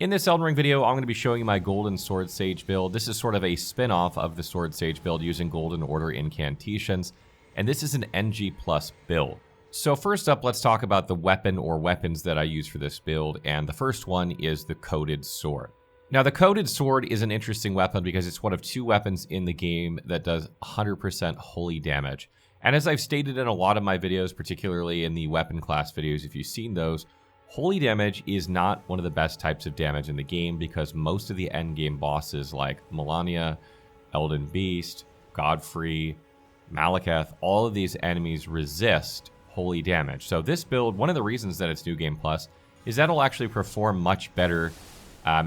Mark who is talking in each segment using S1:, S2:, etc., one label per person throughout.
S1: In this Elden Ring video, I'm going to be showing you my Golden Sword Sage build. This is sort of a spin-off of the Sword Sage build using Golden Order Incantations, and this is an NG plus build. So first up, let's talk about the weapon or weapons that I use for this build, and the first one is the Coated Sword. Now, the Coated Sword is an interesting weapon because it's one of two weapons in the game that does 100% holy damage. And as I've stated in a lot of my videos, particularly in the weapon class videos, if you've seen those, holy damage is not one of the best types of damage in the game because most of the endgame bosses like Malenia, Elden Beast, Godfrey, Maliketh, all of these enemies resist holy damage. So this build, one of the reasons that it's New Game Plus, is that it'll actually perform much better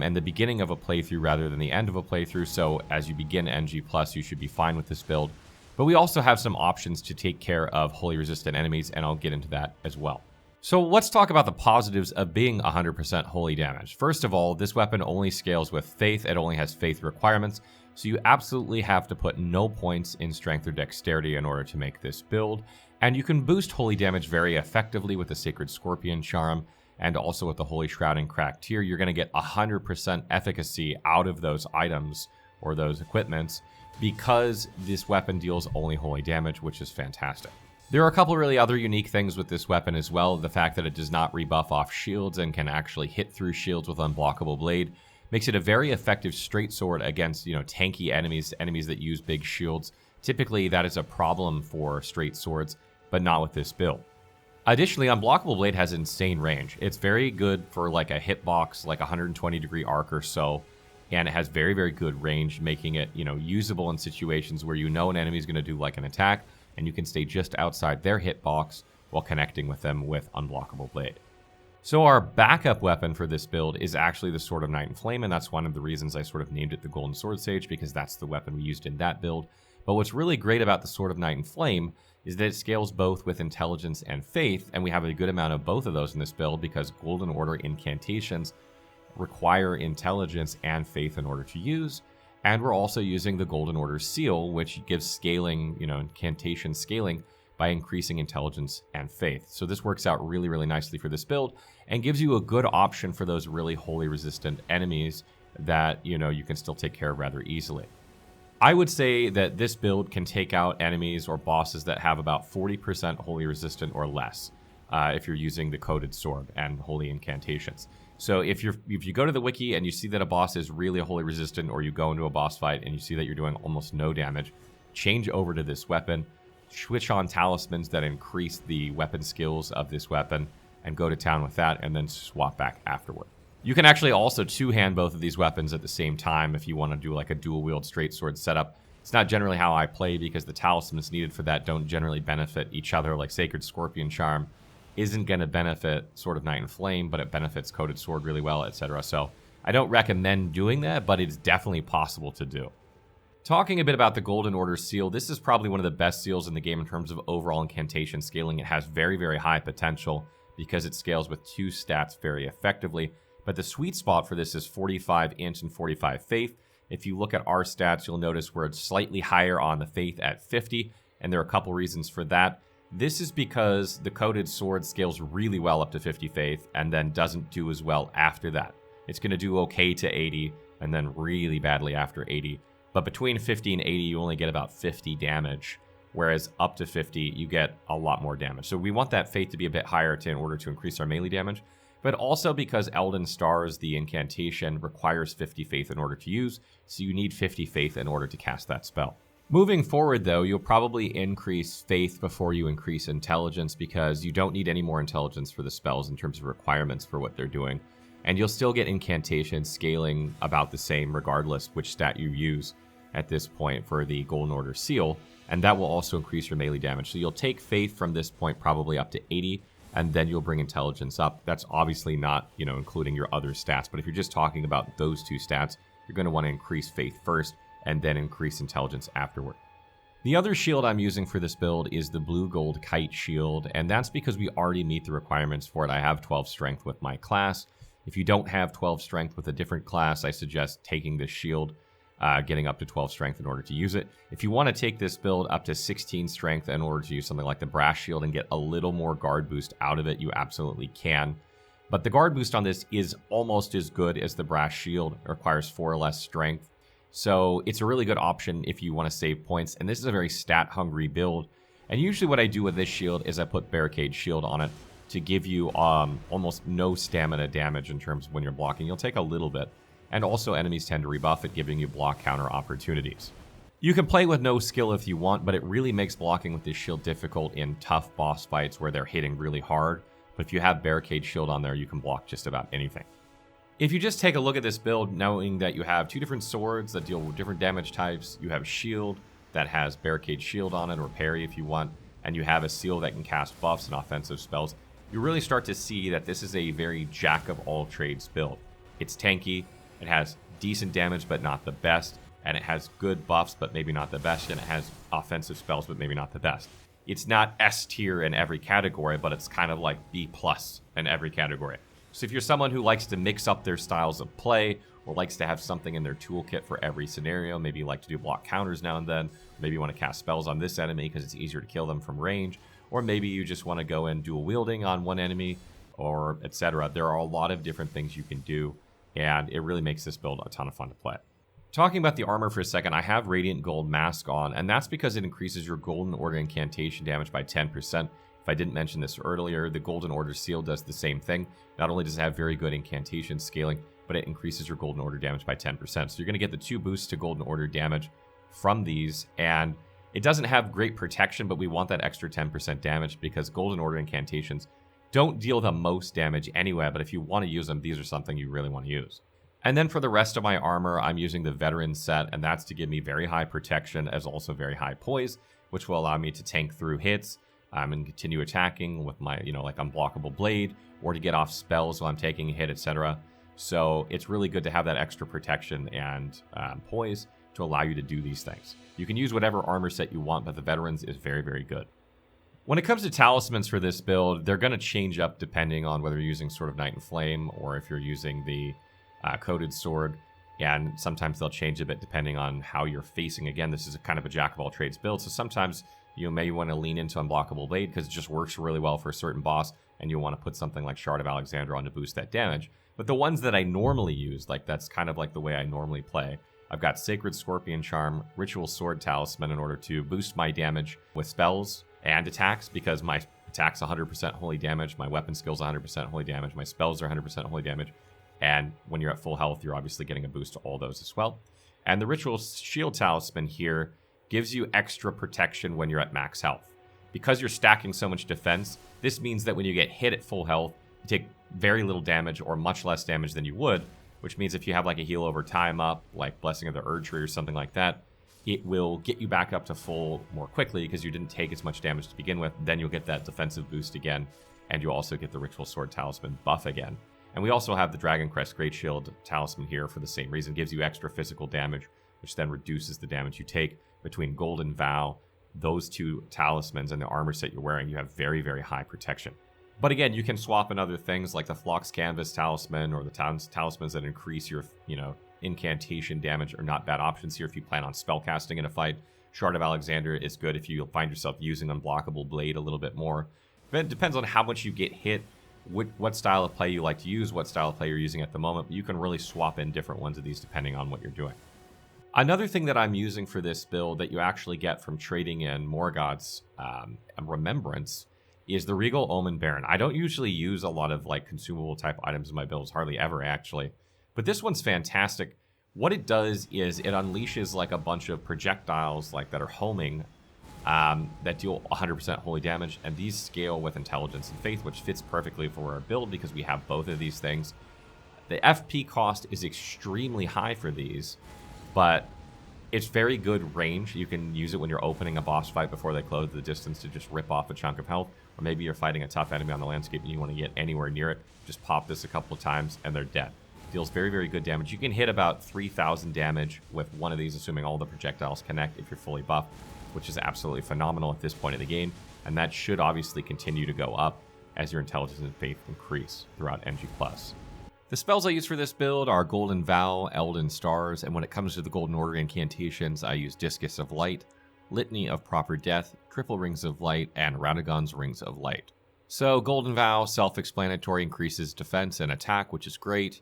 S1: in the beginning of a playthrough rather than the end of a playthrough. So as you begin NG Plus, you should be fine with this build. But we also have some options to take care of holy resistant enemies, and I'll get into that as well. So let's talk about the positives of being 100% holy damage. First of all, this weapon only scales with faith. It only has faith requirements. So you absolutely have to put no points in strength or dexterity in order to make this build. And you can boost holy damage very effectively with the Sacred Scorpion Charm and also with the Holy Shroud and Cracked Tear. You're going to get 100% efficacy out of those items or those equipments because this weapon deals only holy damage, which is fantastic. There are a couple really other unique things with this weapon as well. The fact that it does not rebuff off shields and can actually hit through shields with Unblockable Blade makes it a very effective straight sword against, tanky enemies that use big shields. Typically, that is a problem for straight swords, but not with this build. Additionally, Unblockable Blade has insane range. It's very good for like a hitbox, like 120 degree arc or so, and it has very, very good range, making it, usable in situations where an enemy is going to do like an attack, and you can stay just outside their hitbox while connecting with them with Unblockable Blade. So our backup weapon for this build is actually the Sword of Night and Flame, and that's one of the reasons I sort of named it the Golden Sword Sage, because that's the weapon we used in that build. But what's really great about the Sword of Night and Flame is that it scales both with Intelligence and Faith, and we have a good amount of both of those in this build because Golden Order Incantations require Intelligence and Faith in order to use. And we're also using the Golden Order Seal, which gives scaling, incantation scaling by increasing Intelligence and Faith. So this works out really, really nicely for this build and gives you a good option for those really holy resistant enemies that, you can still take care of rather easily. I would say that this build can take out enemies or bosses that have about 40% holy resistant or less if you're using the Coated Sword and holy incantations. So if you go to the wiki and you see that a boss is really holy resistant, or you go into a boss fight and you see that you're doing almost no damage, change over to this weapon, switch on talismans that increase the weapon skills of this weapon, and go to town with that, and then swap back afterward. You can actually also two-hand both of these weapons at the same time if you want to do like a dual-wield straight sword setup. It's not generally how I play because the talismans needed for that don't generally benefit each other, like Sacred Scorpion Charm isn't going to benefit Sword of Night and Flame, but it benefits Coated Sword really well, etc. So I don't recommend doing that, but it's definitely possible to do. Talking a bit about the Golden Order Seal, this is probably one of the best seals in the game in terms of overall incantation scaling. It has very, very high potential because it scales with two stats very effectively, but the sweet spot for this is 45 Int and 45 Faith. If you look at our stats, you'll notice we're slightly higher on the Faith at 50, and there are a couple reasons for that. This is because the Coated Sword scales really well up to 50 Faith and then doesn't do as well after that. It's going to do okay to 80 and then really badly after 80. But between 50 and 80, you only get about 50 damage, whereas up to 50, you get a lot more damage. So we want that Faith to be a bit higher in order to increase our melee damage, but also because Elden Stars, the incantation, requires 50 Faith in order to use, so you need 50 Faith in order to cast that spell. Moving forward, though, you'll probably increase Faith before you increase Intelligence because you don't need any more Intelligence for the spells in terms of requirements for what they're doing. And you'll still get Incantation scaling about the same regardless which stat you use at this point for the Golden Order Seal, and that will also increase your melee damage. So you'll take Faith from this point probably up to 80, and then you'll bring Intelligence up. That's obviously not, including your other stats, but if you're just talking about those two stats, you're going to want to increase Faith first, and then increase Intelligence afterward. The other shield I'm using for this build is the Blue Gold Kite Shield, and that's because we already meet the requirements for it. I have 12 Strength with my class. If you don't have 12 Strength with a different class, I suggest taking this shield, getting up to 12 Strength in order to use it. If you want to take this build up to 16 Strength in order to use something like the Brass Shield and get a little more guard boost out of it, you absolutely can. But the guard boost on this is almost as good as the brass shield. It requires 4 or less strength. So it's a really good option if you want to save points. And this is a very stat-hungry build. And usually what I do with this shield is I put Barricade Shield on it to give you almost no stamina damage in terms of when you're blocking. You'll take a little bit. And also enemies tend to rebuff it, giving you block counter opportunities. You can play with no skill if you want, but it really makes blocking with this shield difficult in tough boss fights where they're hitting really hard. But if you have Barricade Shield on there, you can block just about anything. If you just take a look at this build, knowing that you have 2 different swords that deal with different damage types, you have a shield that has Barricade Shield on it, or parry if you want, and you have a seal that can cast buffs and offensive spells, you really start to see that this is a very jack-of-all-trades build. It's tanky, it has decent damage but not the best, and it has good buffs but maybe not the best, and it has offensive spells but maybe not the best. It's not S tier in every category, but it's kind of like B plus in every category. So if you're someone who likes to mix up their styles of play, or likes to have something in their toolkit for every scenario, maybe you like to do block counters now and then, maybe you want to cast spells on this enemy because it's easier to kill them from range, or maybe you just want to go and dual wielding on one enemy, or etc. There are a lot of different things you can do, and it really makes this build a ton of fun to play. Talking about the armor for a second, I have Radiant Gold Mask on, and that's because it increases your Golden Order Incantation damage by 10%. If I didn't mention this earlier, the Golden Order Seal does the same thing. Not only does it have very good incantation scaling, but it increases your Golden Order damage by 10%. So you're going to get the 2 boosts to Golden Order damage from these, and it doesn't have great protection, but we want that extra 10% damage because Golden Order Incantations don't deal the most damage anyway, but if you want to use them, these are something you really want to use. And then for the rest of my armor, I'm using the Veteran set, and that's to give me very high protection as also very high poise, which will allow me to tank through hits and continue attacking with my, like unblockable blade, or to get off spells while I'm taking a hit, etc. So it's really good to have that extra protection and poise to allow you to do these things. You can use whatever armor set you want, but the Veterans is very, very good. When it comes to talismans for this build, they're going to change up depending on whether you're using Sword of Night and Flame or if you're using the coated sword, and sometimes they'll change a bit depending on how you're facing. Again, this is a kind of a jack-of-all-trades build, so sometimes you may want to lean into Unblockable Blade because it just works really well for a certain boss, and you'll want to put something like Shard of Alexandria on to boost that damage. But the ones that I normally use, like that's kind of like the way I normally play, I've got Sacred Scorpion Charm, Ritual Sword Talisman in order to boost my damage with spells and attacks, because my attacks 100% holy damage, my weapon skills 100% holy damage, my spells are 100% holy damage. And when you're at full health, you're obviously getting a boost to all those as well. And the Ritual Shield Talisman here gives you extra protection when you're at max health. Because you're stacking so much defense, this means that when you get hit at full health, you take very little damage or much less damage than you would, which means if you have like a heal over time up, like Blessing of the Erd Tree or something like that, it will get you back up to full more quickly because you didn't take as much damage to begin with. Then you'll get that defensive boost again, and you'll also get the Ritual Sword Talisman buff again. And we also have the Dragon Crest Great Shield Talisman here for the same reason. It gives you extra physical damage, which then reduces the damage you take. Between Golden Vow, those 2 talismans, and the armor set you're wearing, you have very, very high protection. But again, you can swap in other things like the Phlox Canvas Talisman or the talismans that increase your, incantation damage are not bad options here if you plan on spellcasting in a fight. Shard of Alexandria is good if you find yourself using Unblockable Blade a little bit more. But it depends on how much you get hit, what style of play you like to use, what style of play you're using at the moment. But you can really swap in different ones of these depending on what you're doing. Another thing that I'm using for this build that you actually get from trading in Morgoth's Remembrance is the Regal Omen Baron. I don't usually use a lot of like consumable type items in my builds, hardly ever actually. But this one's fantastic. What it does is it unleashes like a bunch of projectiles like that are homing that deal 100% holy damage, and these scale with Intelligence and Faith, which fits perfectly for our build because we have both of these things. The FP cost is extremely high for these, but it's very good range. You can use it when you're opening a boss fight before they close the distance to just rip off a chunk of health, or maybe you're fighting a tough enemy on the landscape and you want to get anywhere near it. Just pop this a couple of times and they're dead. Deals very, very good damage. You can hit about 3,000 damage with one of these, assuming all the projectiles connect if you're fully buffed, which is absolutely phenomenal at this point in the game. And that should obviously continue to go up as your Intelligence and Faith increase throughout MG+. The spells I use for this build are Golden Vow, Elden Stars, and when it comes to the Golden Order Incantations, I use Discus of Light, Litany of Proper Death, Triple Rings of Light, and Radagon's Rings of Light. So Golden Vow, self-explanatory, increases defense and attack, which is great.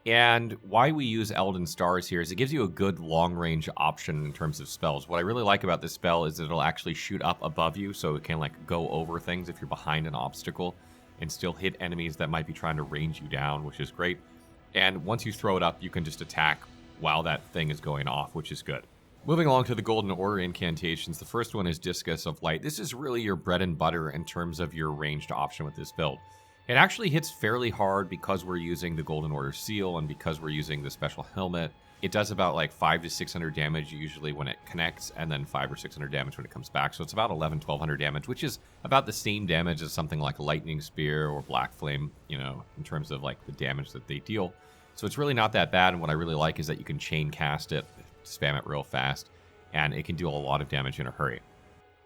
S1: And why we use Elden Stars here is it gives you a good long-range option in terms of spells. What I really like about this spell is that it'll actually shoot up above you, so it can like go over things if you're behind an obstacle and still hit enemies that might be trying to range you down, which is great. And once you throw it up, you can just attack while that thing is going off, which is good. Moving along to the Golden Order Incantations, the first one is Discus of Light. This is really your bread and butter in terms of your ranged option with this build. It actually hits fairly hard because we're using the Golden Order Seal and because we're using the special helmet. It does about like 500 to 600 damage usually when it connects, and then 500 or 600 damage when it comes back. So it's about 1200 damage, which is about the same damage as something like Lightning Spear or Black Flame, you know, in terms of like the damage that they deal. So it's really not that bad, and what I really like is that you can chain cast it, spam it real fast, and it can do a lot of damage in a hurry.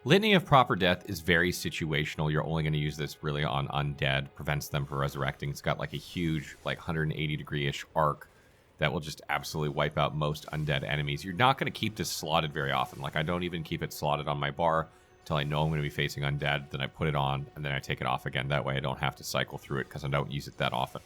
S1: Litany of Proper Death is very situational. You're only going to use this really on undead, prevents them from resurrecting. It's got like a huge, like 180 degree-ish arc that will just absolutely wipe out most undead enemies. You're not going to keep this slotted very often. Like, I don't even keep it slotted on my bar until I know I'm going to be facing undead. Then I put it on, and then I take it off again. That way I don't have to cycle through it because I don't use it that often.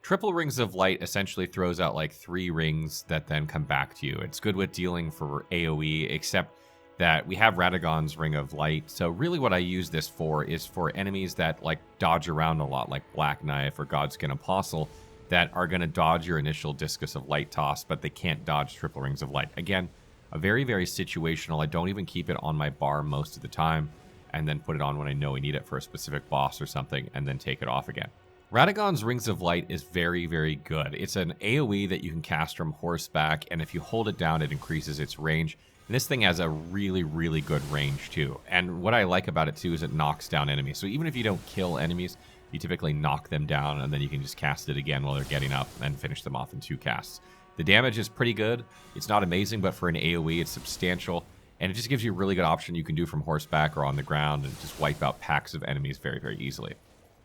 S1: Triple Rings of Light essentially throws out like 3 rings that then come back to you. It's good with dealing for AoE, except that we have Radagon's Ring of Light. So really what I use this for is for enemies that like dodge around a lot, like Black Knife or Godskin Apostle, that are going to dodge your initial Discus of Light toss, but they can't dodge Triple Rings of Light. Again, a very, very situational. I don't even keep it on my bar most of the time, and then put it on when I know I need it for a specific boss or something, and then take it off again. Radagon's Rings of Light is very, very good. It's an AoE that you can cast from horseback, and if you hold it down, it increases its range. And this thing has a really, really good range, too. And what I like about it, too, is it knocks down enemies. So even if you don't kill enemies, you typically knock them down, and then you can just cast it again while they're getting up and finish them off in 2 casts. The damage is pretty good. It's not amazing, but for an AoE, it's substantial. And it just gives you a really good option you can do from horseback or on the ground and just wipe out packs of enemies very, very easily.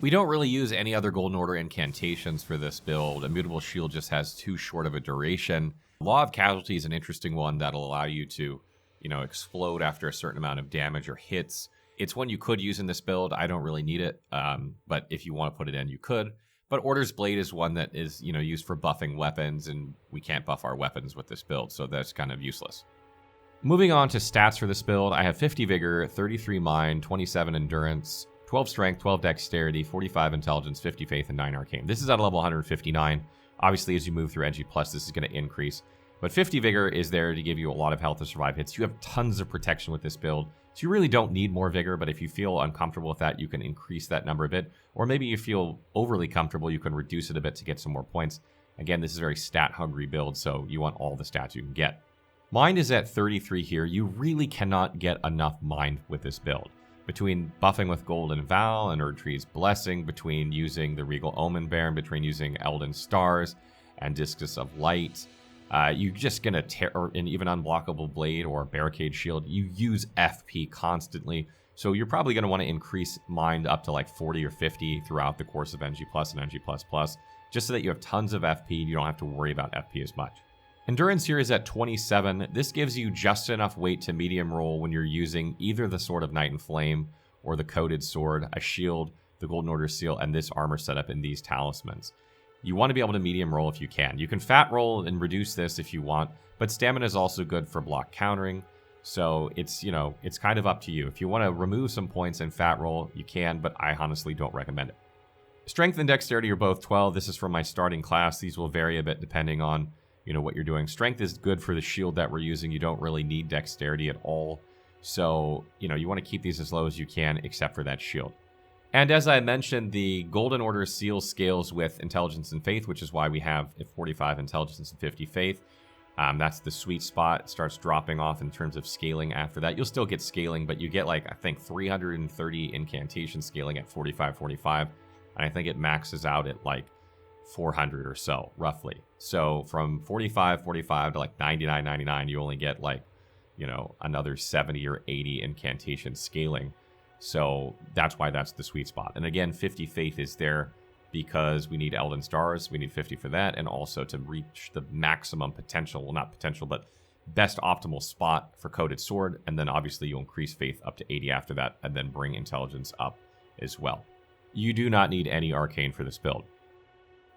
S1: We don't really use any other Golden Order incantations for this build. Immutable Shield just has too short of a duration. Law of Casualty is an interesting one that'll allow you to, you know, explode after a certain amount of damage or hits. It's one you could use in this build. I don't really need it, but if you want to put it in, you could. But Order's Blade is one that is, you know, used for buffing weapons, and we can't buff our weapons with this build, so that's kind of useless. Moving on to stats for this build, I have 50 Vigor, 33 Mind, 27 Endurance, 12 Strength, 12 Dexterity, 45 Intelligence, 50 Faith, and 9 Arcane. This is at level 159. Obviously, as you move through NG+, this is going to increase. But 50 Vigor is there to give you a lot of health to survive hits. You have tons of protection with this build, so you really don't need more Vigor, but if you feel uncomfortable with that, you can increase that number a bit. Or maybe you feel overly comfortable, you can reduce it a bit to get some more points. Again, this is a very stat-hungry build, so you want all the stats you can get. Mind is at 33 here. You really cannot get enough Mind with this build. Between buffing with Golden Vow and Erdtree's Blessing, between using the Regal Omen Baron, between using Elden Stars and Discus of Light, you're just going to tear, or an even Unblockable Blade or Barricade Shield, you use FP constantly. So you're probably going to want to increase Mind up to like 40 or 50 throughout the course of NG+, and NG++, just so that you have tons of FP and you don't have to worry about FP as much. Endurance here is at 27. This gives you just enough weight to medium roll when you're using either the Sword of Night and Flame or the Coated Sword, a shield, the Golden Order Seal, and this armor setup in these talismans. You want to be able to medium roll if you can. You can fat roll and reduce this if you want, but stamina is also good for block countering. So it's, you know, it's kind of up to you. If you want to remove some points and fat roll, you can, but I honestly don't recommend it. Strength and Dexterity are both 12. This is from my starting class. These will vary a bit depending on, you know, what you're doing. Strength is good for the shield that we're using. You don't really need Dexterity at all. So, you know, you want to keep these as low as you can, except for that shield. And as I mentioned, the Golden Order Seal scales with Intelligence and Faith, which is why we have 45 Intelligence and 50 Faith. That's the sweet spot. It starts dropping off in terms of scaling after that. You'll still get scaling, but you get like, I think, 330 incantation scaling at 45, 45. And I think it maxes out at like 400 or so, roughly. So from 45, 45 to like 99, 99, you only get like, you know, another 70 or 80 incantation scaling. So that's why that's the sweet spot. And again, 50 Faith is there because we need Elden Stars. We need 50 for that, and also to reach the maximum potential, well, not potential, but best optimal spot for Coated Sword. And then obviously you'll increase Faith up to 80 after that, and then bring Intelligence up as well. You do not need any arcane for this build.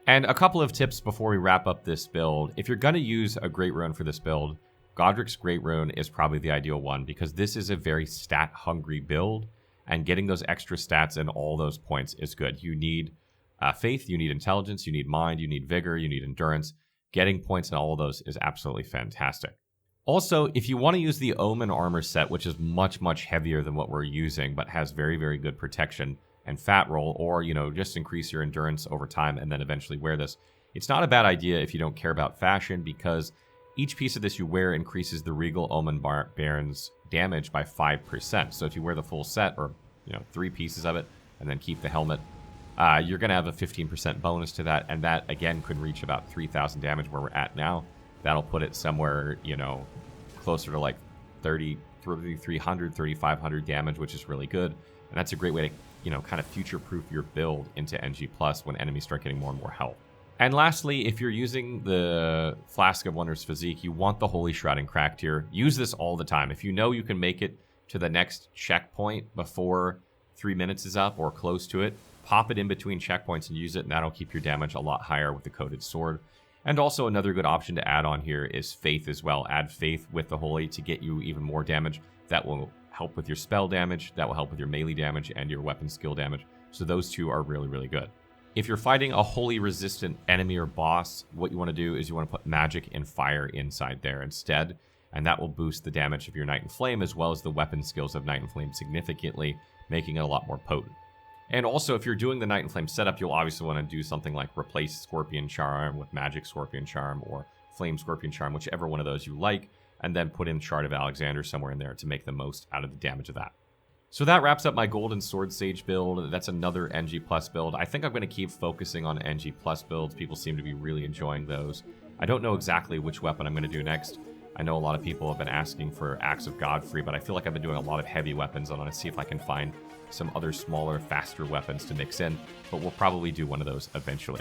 S1: And a couple of tips before we wrap up this build. If you're going to use a Great Rune for this build, Godrick's Great Rune is probably the ideal one because this is a very stat-hungry build, and getting those extra stats and all those points is good. You need faith, you need intelligence, you need mind, you need vigor, you need endurance. Getting points in all of those is absolutely fantastic. Also, if you want to use the Omen armor set, which is much, much heavier than what we're using, but has very, very good protection and fat roll, or, just increase your endurance over time and then eventually wear this, it's not a bad idea if you don't care about fashion, because each piece of this you wear increases the Regal Omen Baron's damage by 5%. So if you wear the full set, or 3 pieces of it, and then keep the helmet, you're going to have a 15% bonus to that, and that, again, could reach about 3,000 damage where we're at now. That'll put it somewhere, closer to like 3,300, 3,500 damage, which is really good. And that's a great way to, kind of future-proof your build into NG+ when enemies start getting more and more health. And lastly, if you're using the Flask of Wonders physique, you want the Holy Shroud and Cracked here. Use this all the time. If you know you can make it to the next checkpoint before 3 minutes is up or close to it, pop it in between checkpoints and use it, and that'll keep your damage a lot higher with the Coated Sword. And also another good option to add on here is Faith as well. Add Faith with the Holy to get you even more damage. That will help with your spell damage, that will help with your melee damage and your weapon skill damage. So those two are really, really good. If you're fighting a Holy resistant enemy or boss, what you want to do is you want to put Magic and Fire inside there instead, and that will boost the damage of your Night and Flame as well as the weapon skills of Night and Flame significantly, making it a lot more potent. And also, if you're doing the Night and Flame setup, you'll obviously want to do something like replace Scorpion Charm with Magic Scorpion Charm or Flame Scorpion Charm, whichever one of those you like, and then put in Shard of Alexander somewhere in there to make the most out of the damage of that. So that wraps up my Golden Sword Sage build. That's another NG+ build. I think I'm going to keep focusing on NG+ builds. People seem to be really enjoying those. I don't know exactly which weapon I'm going to do next. I know a lot of people have been asking for Axe of Godfrey, but I feel like I've been doing a lot of heavy weapons. I want to see if I can find some other smaller, faster weapons to mix in, but we'll probably do one of those eventually.